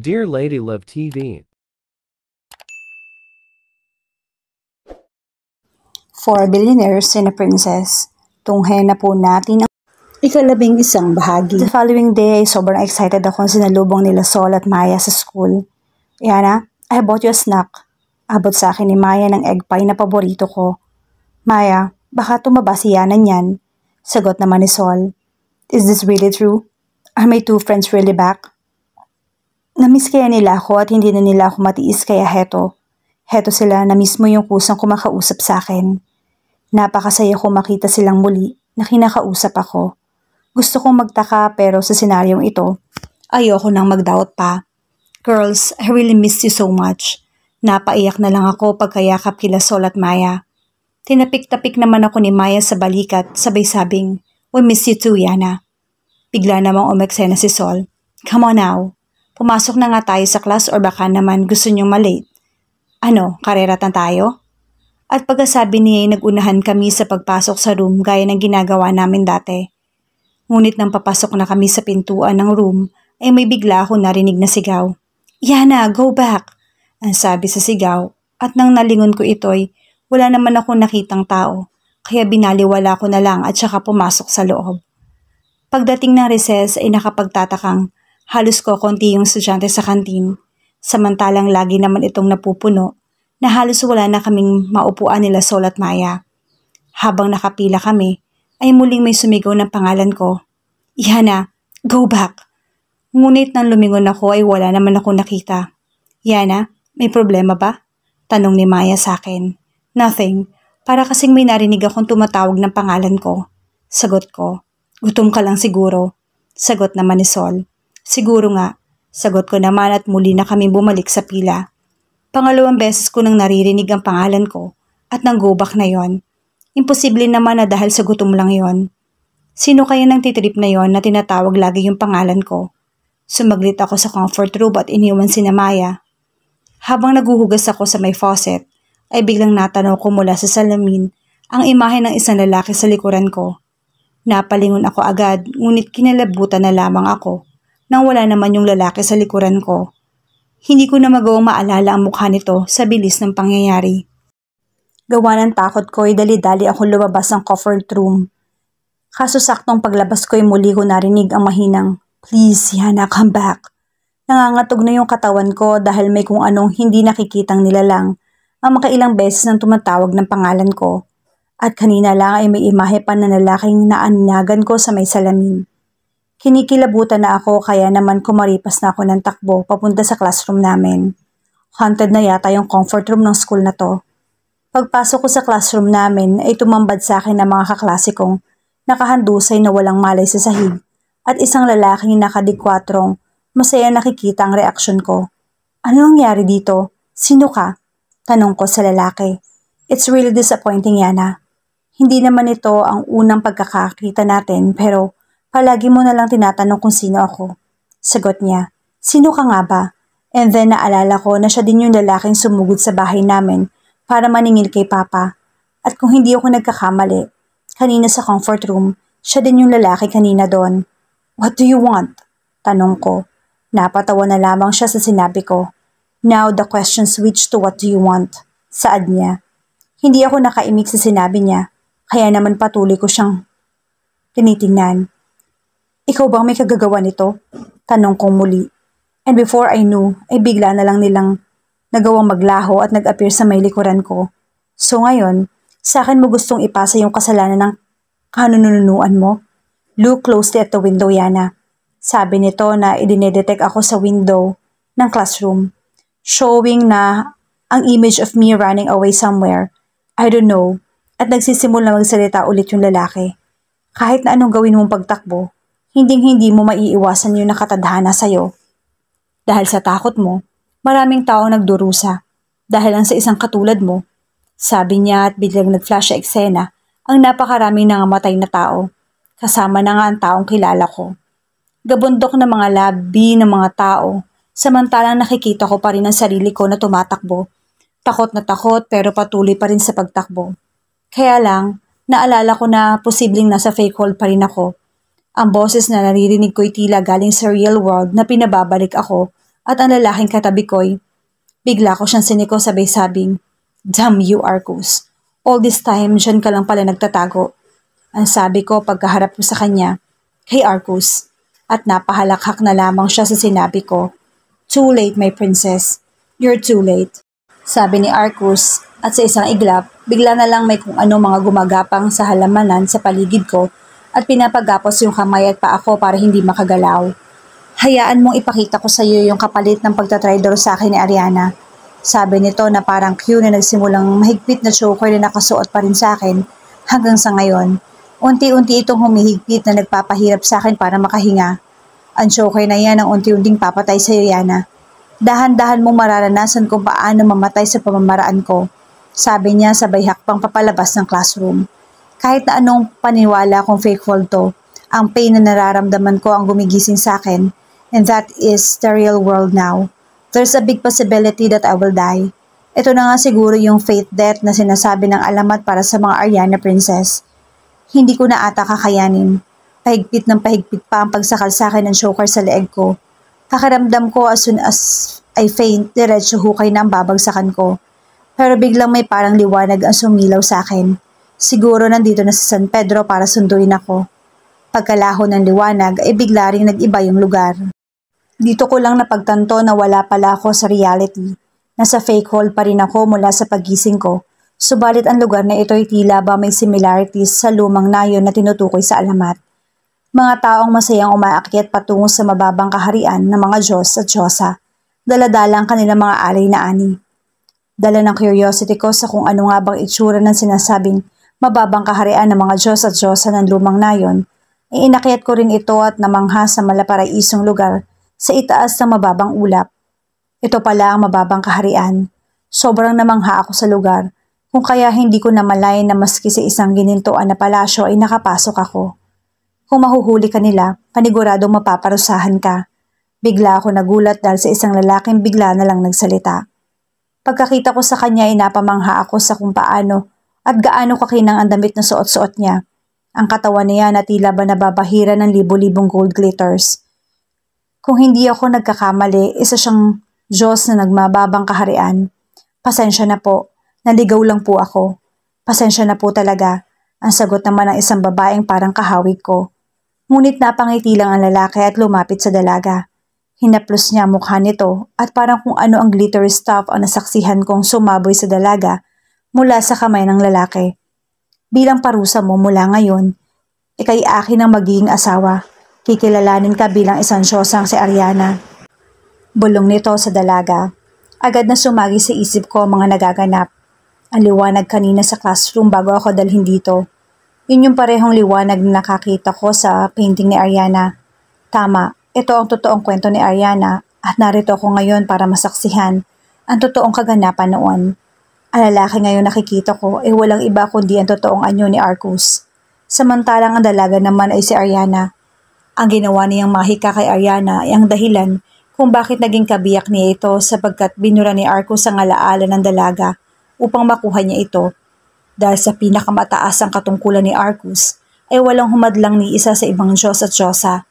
Dear Lady Love TV. For Billionaires and a Princess, tunghayan na po natin ang ika-11 bahagi. The following day ay sobrang excited ako sinalubong nila Sol at Maya sa school. Yana, I bought you a snack. Abot sa akin ni Maya ng egg pie na paborito ko. Maya, baka tumaba si Yana niyan. Sagot naman ni Sol. Is this really true? Are my two friends really back? Namiss kaya nila ako at hindi na nila ako matiis kaya heto. Heto sila na mismo yung kusang kumakausap sa akin. Napakasaya ko makita silang muli na kinakausap ako. Gusto kong magtaka pero sa senaryong ito, ayoko nang mag-doubt pa. Girls, I really miss you so much. Napaiyak na lang ako pagkayakap kila Sol at Maya. Tinapik-tapik naman ako ni Maya sa balikat sabay sabing, we miss you too, Yana. Bigla namang umeksena si Sol. Come on now. Pumasok na nga tayo sa class or baka naman gusto niyong malate. Ano, kareratan tayo? At pagkasabi niya ay nagunahan kami sa pagpasok sa room gaya ng ginagawa namin dati. Ngunit nang papasok na kami sa pintuan ng room ay may bigla ako narinig na sigaw. Yana, go back! Ang sabi sa sigaw at nang nalingon ko ito'y wala naman akong nakitang tao kaya binaliwala ko na lang at saka pumasok sa loob. Pagdating ng recess ay nakapagtatakang halos ko konti yung estudyante sa kantin, samantalang lagi naman itong napupuno na halos wala na kaming maupuan nila Sol at Maya. Habang nakapila kami, ay muling may sumigaw ng pangalan ko. Yana, go back! Ngunit nang lumingon ako ay wala naman ako nakita. Yana, may problema ba? Tanong ni Maya sa akin. Nothing, para kasing may narinig akong tumatawag ng pangalan ko. Sagot ko, gutom ka lang siguro. Sagot naman ni Sol. Siguro nga, sagot ko naman at muli na kami bumalik sa pila. Pangalawang beses ko nang naririnig ang pangalan ko at nang go back na yon. Imposible naman na dahil sa gutom lang yon. Sino kaya nang titrip na yon na tinatawag lagi yung pangalan ko? Sumaglit ako sa comfort room at iniwan si Maya. Habang naguhugas ako sa may faucet, ay biglang natanaw ko mula sa salamin ang imahe ng isang lalaki sa likuran ko. Napalingon ako agad ngunit kinalabutan na lamang ako nang wala naman yung lalaki sa likuran ko. Hindi ko na magawang maalala ang mukha nito sa bilis ng pangyayari. Gawa ng takot ko ay dali-dali akong lumabas ng comfort room. Kaso saktong paglabas ko ay muli ko narinig ang mahinang, Please, Yana, come back. Nangangatog na yung katawan ko dahil may kung anong hindi nakikitang nilalang ang makailang beses nang tumatawag ng pangalan ko. At kanina lang ay may imahe pa na lalaking naanyagan ko sa may salamin. Kinikilabutan na ako kaya naman kumaripas na ako ng takbo papunta sa classroom namin. Haunted na yata yung comfort room ng school na to. Pagpasok ko sa classroom namin ay tumambad sa akin ng mga kaklase kong nakahandusay na walang malay sa sahig at isang lalaking nakadikwatrong masaya nakikita ang reaksyon ko. Ano nangyari dito? Sino ka? Tanong ko sa lalaki. It's really disappointing, Yana. Hindi naman ito ang unang pagkakakita natin pero palagi mo na lang tinatanong kung sino ako. Sagot niya, sino ka nga ba? And then naalala ko na siya din yung lalaking sumugod sa bahay namin para maningil kay Papa. At kung hindi ako nagkakamali, kanina sa comfort room, siya din yung lalaki kanina doon. What do you want? Tanong ko. Napatawa na lamang siya sa sinabi ko. Now the question switched to what do you want? Saad niya. Hindi ako nakaimik sa sinabi niya, kaya naman patuloy ko siyang tinitingnan. Ikaw bang may kagagawa nito? Tanong kong muli. And before I knew, ay bigla na lang nilang nagawang maglaho at nag-appear sa may likuran ko. So ngayon, sa akin mo gustong ipasa yung kasalanan ng kanununuan mo? Look closely at the window, Yana. Sabi nito na idinedetect ako sa window ng classroom, showing na ang image of me running away somewhere. I don't know. At nagsisimula magsalita ulit yung lalaki. Kahit na anong gawin mong pagtakbo, hinding-hindi mo maiiwasan yung nakatadhana sa'yo. Dahil sa takot mo, maraming taong nagdurusa. Dahil lang sa isang katulad mo. Sabi niya at biglang nag-flash sa eksena ang napakaraming nangamatay na tao. Kasama na nga ang taong kilala ko. Gabundok na mga labi ng mga tao, samantalang nakikita ko pa rin ang sarili ko na tumatakbo. Takot na takot pero patuloy pa rin sa pagtakbo. Kaya lang, naalala ko na posibleng nasa fake world pa rin ako. Ang boses na naririnig ko'y tila galing sa real world na pinababalik ako at ang lalaking katabi ko'y bigla ko siyang siniko sabay-sabing, "Damn you, Arcos. All this time, dyan ka lang pala nagtatago." Ang sabi ko pagkaharap ko sa kanya, "Hey Arcos." At napahalakhak na lamang siya sa sinabi ko, "Too late, my princess. You're too late." Sabi ni Arcos at sa isang iglap, bigla na lang may kung ano mga gumagapang sa halamanan sa paligid ko at pinapagapos yung kamay at paa ko para hindi makagalaw. "Hayaan mong ipakita ko sa iyo yung kapalit ng pagtatraidor sa akin ni Ariana." Sabi nito na parang cue na nagsimulang mahigpit na choker na nakasuot pa rin sa akin hanggang sa ngayon. Unti-unti itong humihigpit na nagpapahirap sa akin para makahinga. Ang choker na yan ang unti-unting papatay sa iyo, Yana. "Dahan-dahan mong mararanasan kung paano mamatay sa pamamaraan ko," sabi niya sabay hakbang papalabas ng classroom. Kahit na anong paniwala kong fake fall to, ang pain na nararamdaman ko ang gumigising sa akin, and that is the real world now. There's a big possibility that I will die. Ito na nga siguro yung fate death na sinasabi ng alamat para sa mga Ariana princess. Hindi ko na ata kakayanin. Pahigpit ng pahigpit pa ang pagsakal sa akin ng choker sa leeg ko. Pakiramdam ko as soon as I faint, diretso hukay na ang babagsakan ko. Pero biglang may parang liwanag ang sumilaw sa akin. Siguro nandito na sa San Pedro para sunduin ako. Pagkalaho ng liwanag ay bigla ring nag-iba yung lugar. Dito ko lang napagtanto na wala pala ako sa reality. Nasa fake hole pa rin ako mula sa pagising ko. Subalit ang lugar na ito ay tila ba may similarities sa lumang nayon na tinutukoy sa alamat. Mga taong masayang umaakyat patungo sa mababang kaharian ng mga Diyos at Diyosa. Daladala ang kanilang mga alay na ani. Dala ng curiosity ko sa kung ano nga bang itsura ng sinasabing mababang kaharian ng mga Diyos at Diyosa ng lumang nayon, ay inakyat ko rin ito at namangha sa malaparaisong lugar sa itaas ng mababang ulap. Ito pala ang mababang kaharian. Sobrang namangha ako sa lugar, kung kaya hindi ko namalayan na maski sa isang ginintuan na palasyo ay nakapasok ako. Kung mahuhuli ka nila, paniguradong mapaparusahan ka. Bigla ako nagulat dahil sa isang lalaking bigla na lang nagsalita. Pagkakita ko sa kanya ay napamangha ako sa kung paano at gaano kakinang ang damit na suot-suot niya. Ang katawan niya na tila ba nababahira ng libo-libong gold glitters. Kung hindi ako nagkakamali, isa siyang Diyos na nagmababang kaharian. Pasensya na po, naligaw lang po ako. Pasensya na po talaga, ang sagot naman ng isang babaeng parang kahawig ko. Ngunit napangiti lang ang lalaki at lumapit sa dalaga. Hinaplos niya ang mukha nito at parang kung ano ang glittery stuff ang nasaksihan kong sumaboy sa dalaga mula sa kamay ng lalaki. "Bilang parusa mo mula ngayon, ikay akin ang magiging asawa. Kikilalanin ka bilang isang Diyosang si Ariana." Bulong nito sa dalaga. Agad na sumagi sa isip ko ang mga nagaganap. Ang liwanag kanina sa classroom bago ako dalhin dito. Yun yung parehong liwanag na nakakita ko sa painting ni Ariana. Tama, ito ang totoong kwento ni Ariana at narito ako ngayon para masaksihan ang totoong kaganapan noon. Ang lalaki ngayon nakikita ko ay walang iba kundi ang totoong anyo ni Arcos. Samantalang ang dalaga naman ay si Ariana. Ang ginawa niyang mahika kay Ariana ay ang dahilan kung bakit naging kabiyak niya ito sapagkat binura ni Arcos ang alaala ng dalaga upang makuha niya ito. Dahil sa pinakamataas ang katungkulan ni Arcos ay walang humadlang ni isa sa ibang Diyos at Diyosa.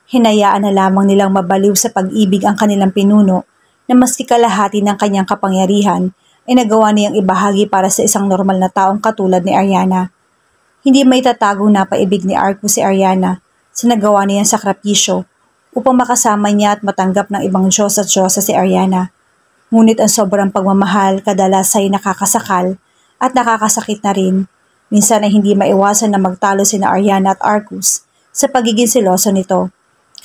Hinayaan na lamang nilang mabaliw sa pag-ibig ang kanilang pinuno na maski kalahati ng kanyang kapangyarihan ay nagawa niyang ibahagi para sa isang normal na taong katulad ni Ariana. Hindi maitatagong napaibig ni Arcos si Ariana sa nagawa niyang sakripisyo upang makasama niya at matanggap ng ibang Diyos at Diyosa si Ariana. Ngunit ang sobrang pagmamahal kadalas ay nakakasakal at nakakasakit na rin. Minsan ay hindi maiwasan na magtalo sina Ariana at Arcos sa pagiging seloso nito.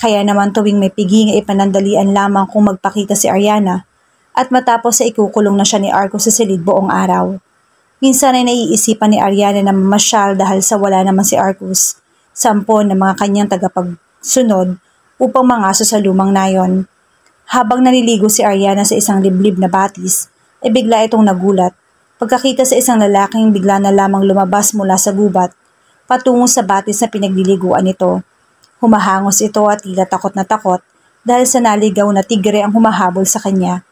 Kaya naman tuwing may piging ay panandalian lamang kung magpakita si Ariana at matapos ay ikukulong na siya ni Arcos sa silid buong araw. Minsan ay naiisipan ni Ariana na mamasyal dahil sa wala naman si Arcos, 10 na mga kanyang tagapagsunod upang mangaso sa lumang nayon. Habang naliligo si Ariana sa isang liblib na batis, ay bigla itong nagulat. Pagkakita sa isang lalaking bigla na lamang lumabas mula sa gubat, patungo sa batis na pinagliliguan nito. Humahangos ito at tila takot na takot dahil sa naligaw na tigre ang humahabol sa kanya.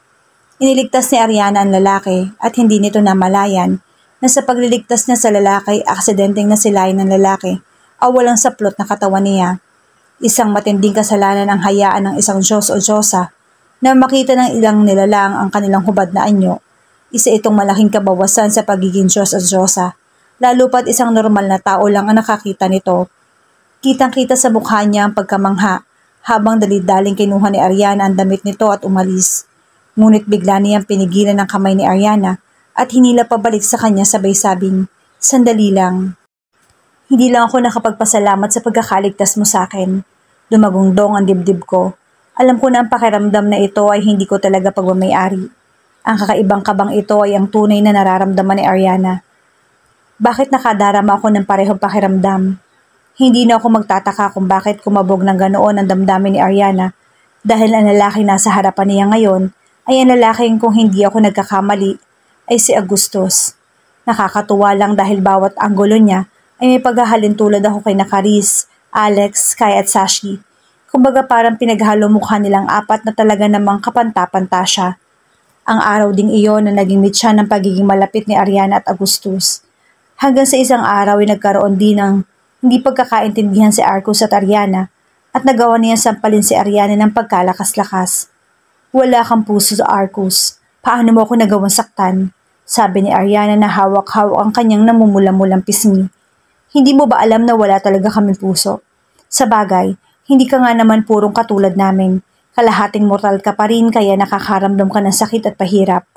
Iniligtas ni Ariana ang lalaki at hindi nito namalayan na sa pagliligtas niya sa lalaki, aksidenteng nasilayan ng lalaki ang walang saplot na katawan niya. Isang matinding kasalanan ang hayaan ng isang Diyos o Diyosa Na makita ng ilang nilalang ang kanilang hubad na anyo, isa itong malaking kabawasan sa pagiging Diyos at Diyosa, lalo pat isang normal na tao lang ang nakakita nito. Kitang-kita sa mukha niya ang pagkamangha, habang dali-daling kinuha ni Ariana ang damit nito at umalis. Ngunit bigla niyang pinigilan ng kamay ni Ariana at hinila pabalik sa kanya sabay sabing, "Sandali lang. Hindi lang ako nakapagpasalamat sa pagkakaligtas mo sa akin. Dumagungdong ang dibdib ko. Alam ko na ang pakiramdam na ito ay hindi ko talaga pagmamayari. Ang kakaibang kabang ito ay ang tunay na nararamdaman ni Ariana. Bakit nakadarama ako ng parehong pakiramdam? Hindi na ako magtataka kung bakit kumabog ng ganoon ang damdamin ni Ariana dahil ang lalaki nasa harapan niya ngayon ay ang lalaking kung hindi ako nagkakamali ay si Agustus. Nakakatuwa lang dahil bawat anggulo niya ay may paghahalin tulad ako kay Nakaris, Alex, Kai at Sashi. Kumbaga parang pinaghalo mukha nilang apat na talaga namang kapanta-panta siya. Ang araw ding iyon na naging mitya ng pagiging malapit ni Ariana at Agustus. Hanggang sa isang araw ay nagkaroon din ng hindi pagkakaintindihan si Arcus at Ariana at nagawa niya sampalin si Ariana ng pagkalakas-lakas. "Wala kang puso sa Arcus. Paano mo ako nagawang saktan?" Sabi ni Ariana na hawak-hawak ang kanyang namumula-mulang pisngi. "Hindi mo ba alam na wala talaga kaming puso? Sa bagay, hindi ka nga naman purong katulad namin. Kalahating mortal ka pa rin kaya nakakaramdam ka ng sakit at pahirap.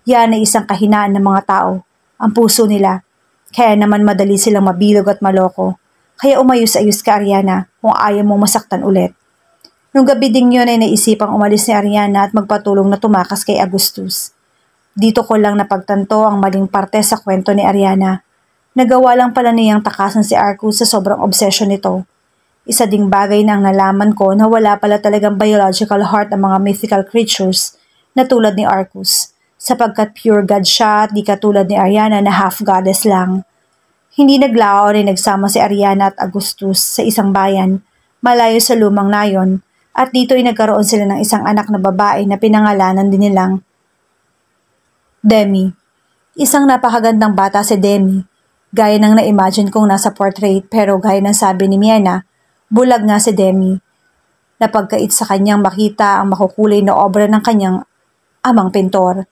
Yan ay isang kahinaan ng mga tao, ang puso nila. Kaya naman madali silang mabilog at maloko. Kaya umayos-ayos ka, Ariana, kung ayaw mong masaktan ulit." Nung gabi ding yun ay naisipang umalis ni Ariana at magpatulong na tumakas kay Agustus. Dito ko lang napagtanto ang maling parte sa kwento ni Ariana. Nagawa lang pala niyang takasan si Arcus sa sobrang obsession nito. Isa ding bagay na ang nalaman ko na wala pala talagang biological heart ang mga mythical creatures na tulad ni Arcus, sapagkat pure god siya at di katulad ni Ariana na half goddess lang. Hindi naglao rin nagsama si Ariana at Agustus sa isang bayan, malayo sa lumang nayon, at dito ay nagkaroon sila ng isang anak na babae na pinangalanan din nilang Demi. Isang napakagandang bata si Demi, gaya ng na-imagine kong nasa portrait pero gaya ng sabi ni Miena, bulag nga si Demi. Napagkait sa kanyang makita ang makukulay na obra ng kanyang amang pintor.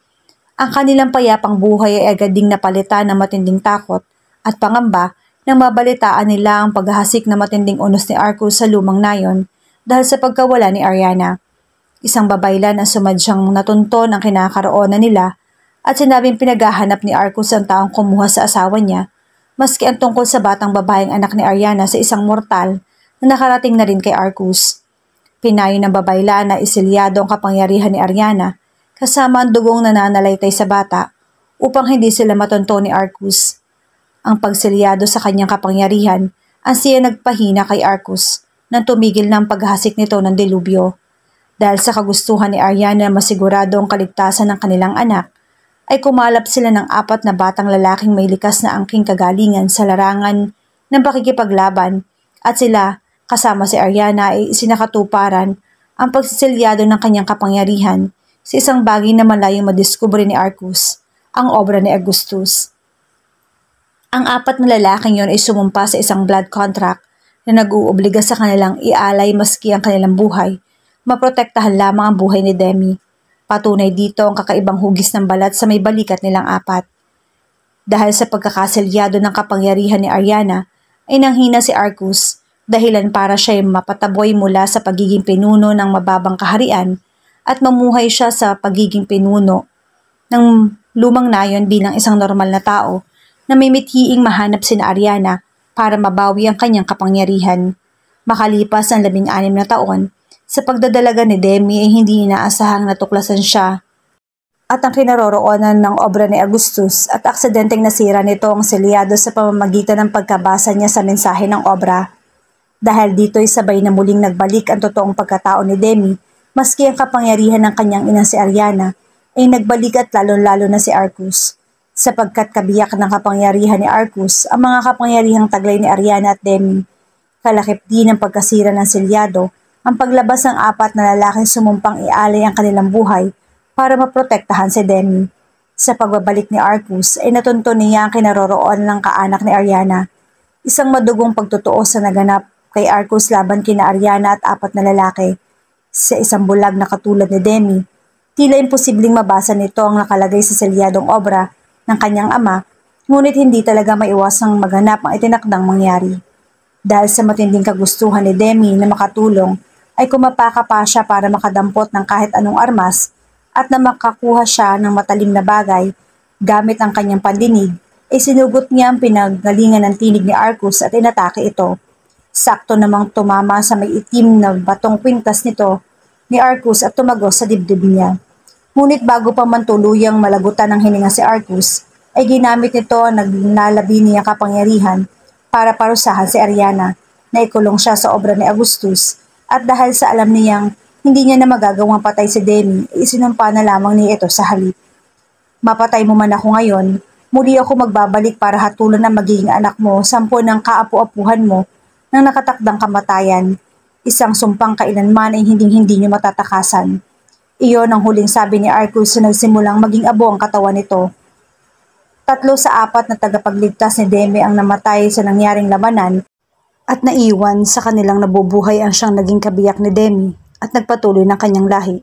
Ang kanilang payapang buhay ay agad ding napalitan ng matinding takot at pangamba nang mabalitaan nila ang paghahasik na matinding unos ni Arcus sa lumang nayon dahil sa pagkawala ni Ariana. Isang babaylan ang sumadyang natunton ang kinakaroonan nila at sinabing pinaghahanap ni Arcus ang taong kumuha sa asawa niya, maski ang tungkol sa batang babaeng anak ni Ariana sa isang mortal na nakarating na rin kay Arcus. Pinayo ng babaylan na isilyado ang kapangyarihan ni Ariana kasama ang dugong nananalaytay sa bata upang hindi sila matunto ni Arcus. Ang pagsilyado sa kanyang kapangyarihan ang siya nagpahina kay Arcus nang tumigil ng paghasik nito ng delubyo. Dahil sa kagustuhan ni Ariana na masigurado ang kaligtasan ng kanilang anak, ay kumalap sila ng apat na batang lalaking may likas na angking kagalingan sa larangan ng pakikipaglaban at sila, kasama si Ariana ay isinakatuparan ang pagsisilyado ng kanyang kapangyarihan sa isang bagay na malayong madiskubre ni Arcus, ang obra ni Agustus. Ang apat na lalaking yon ay sumumpa sa isang blood contract na nag-uuobliga sa kanilang ialay maski ang kanilang buhay, maprotektahan lamang ang buhay ni Demi. Patunay dito ang kakaibang hugis ng balat sa may balikat nilang apat. Dahil sa pagkakaselyado ng kapangyarihan ni Ariana, ay nanghina si Arcus, dahilan para siya ay mapataboy mula sa pagiging pinuno ng mababang kaharian at mamuhay siya sa pagiging pinuno ng lumang nayon bilang isang normal na tao na may mithiing mahanap sina Ariana para mabawi ang kanyang kapangyarihan. Makalipas ang 16 na taon, sa pagdadalaga ni Demi ay hindi inaasahang natuklasan siya at ang kinaroroonan ng obra ni Agustus at aksidenteng nasira nito ang selyado sa pamamagitan ng pagkabasa niya sa mensahe ng obra. Dahil dito ay sabay na muling nagbalik ang totoong pagkatao ni Demi, maski ang kapangyarihan ng kanyang ina si Ariana ay nagbalik at lalong-lalo na si Arcus. Sapagkat kabiyak ng kapangyarihan ni Arcus ang mga kapangyarihang taglay ni Ariana at Demi. Kalakip din ng pagkasira ng selyado ang paglabas ng apat na lalaking sumumpang ialay ang kanilang buhay para maprotektahan si Demi. Sa pagbabalik ni Arcus ay natunto niya ang kinaroroon ng kaanak ni Ariana. Isang madugong pagtotoo sa naganap kay Arcus laban kina Ariana at apat na lalaki. Sa isang bulag na katulad ni Demi, tila imposibleng mabasa nito ang nakalagay sa selyadong obra ng kanyang ama, ngunit hindi talaga maiwasang maganap ang itinakdang mangyari. Dahil sa matinding kagustuhan ni Demi na makatulong, ay kumapaka pa siya para makadampot ng kahit anong armas at na makakuha siya ng matalim na bagay gamit ang kanyang pandinig, ay sinugot niya ang pinagalingan ng tinig ni Arcus at inatake ito. Sakto namang tumama sa may itim na batong kwintas nito ni Arcus at tumagos sa dibdib niya. Ngunit bago pa man tuluyang malagutan ng hininga si Arcus, ay ginamit nito ang naglalabi niyang kapangyarihan para parusahan si Ariana na ikulong siya sa obra ni Augustus, at dahil sa alam niyang hindi niya na magagawang patay si Demi, isinumpa na lamang niya ito sa halip. Mapatay mo man ako ngayon, muli ako magbabalik para hatulan ang magiging anak mo, 10 ng kaapu-apuhan mo ng nakatakdang kamatayan. Isang sumpang kailanman ay hindi niyo matatakasan. Iyon ang huling sabi ni Arcus na nagsimulang maging abo ang katawan nito. 3 sa 4 na tagapagligtas ni Demi ang namatay sa nangyaring labanan at naiwan sa kanilang nabubuhay ang siyang naging kabiyak ni Demi at nagpatuloy ng kanyang lahi.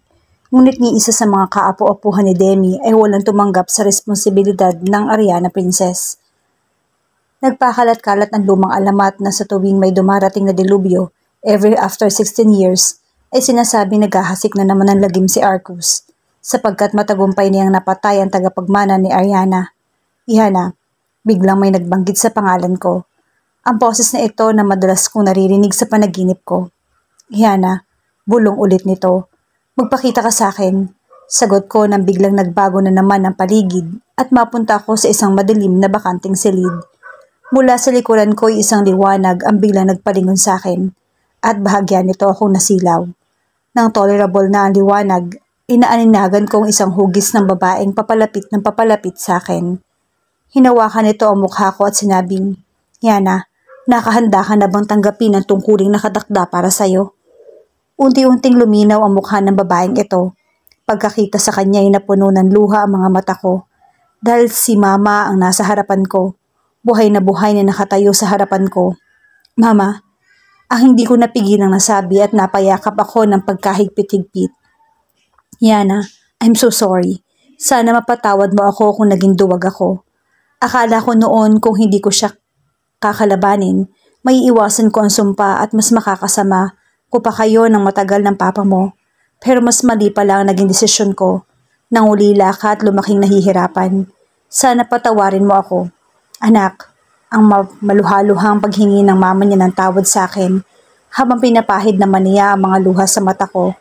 Ngunit ni isa sa mga kaapu-apuhan ni Demi ay walang tumanggap sa responsibilidad ng Ariana Princess. Nagpakalat-kalat ang lumang alamat na sa tuwing may dumarating na dilubyo, every after 16 years, ay sinasabi naghahasik na naman ng lagim si Arcus, sapagkat matagumpay niyang napatay ang tagapagmana ni Ariana. Ihana, biglang may nagbanggit sa pangalan ko. Ang boses na ito na madalas kong naririnig sa panaginip ko. Ihana, bulong ulit nito. Magpakita ka sa akin. Sagot ko nang biglang nagbago na naman ang paligid at mapunta ako sa isang madilim na bakanting silid. Mula sa likuran ko ay isang liwanag ang biglang nagpalingon sa akin at bahagya nito akong nasilaw. Nang tolerable na ang liwanag, inaaninagan kong isang hugis ng babaeng papalapit ng papalapit sa akin. Hinawakan nito ang mukha ko at sinabing, Yana, nakahanda ka na bang tanggapin ang tungkuling nakatakda para sa'yo? Unti-unting luminaw ang mukha ng babaeng ito. Pagkakita sa kanya ay napuno ng luha ang mga mata ko. Dahil si Mama ang nasa harapan ko. Buhay na nakatayo sa harapan ko. Mama, ang hindi ko napigilang nasabi at napayakap ako ng pagkahigpit-higpit. Yana, I'm so sorry. Sana mapatawad mo ako kung naging duwag ako. Akala ko noon kung hindi ko siya kakalabanin, may iwasan ko ang sumpa at mas makakasama ko pa kayo ng matagal ng papa mo. Pero mas mali pala ang naging desisyon ko. Nangulila ka at lumaking nahihirapan. Sana patawarin mo ako. Anak, ang maluhaluhang paghingi ng mama niya ng tawad sa akin habang pinapahid naman niya ang mga luha sa mata ko.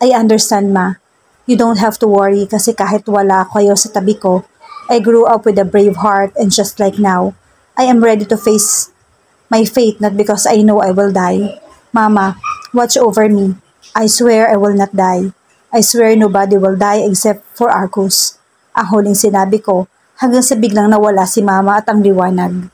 I understand, Ma. You don't have to worry kasi kahit wala kayo sa tabi ko, I grew up with a brave heart and just like now, I am ready to face my fate not because I know I will die. Mama, watch over me. I swear I will not die. I swear nobody will die except for Arcus. Ang huling sinabi ko hanggang sa biglang nawala si Mama at ang liwanag.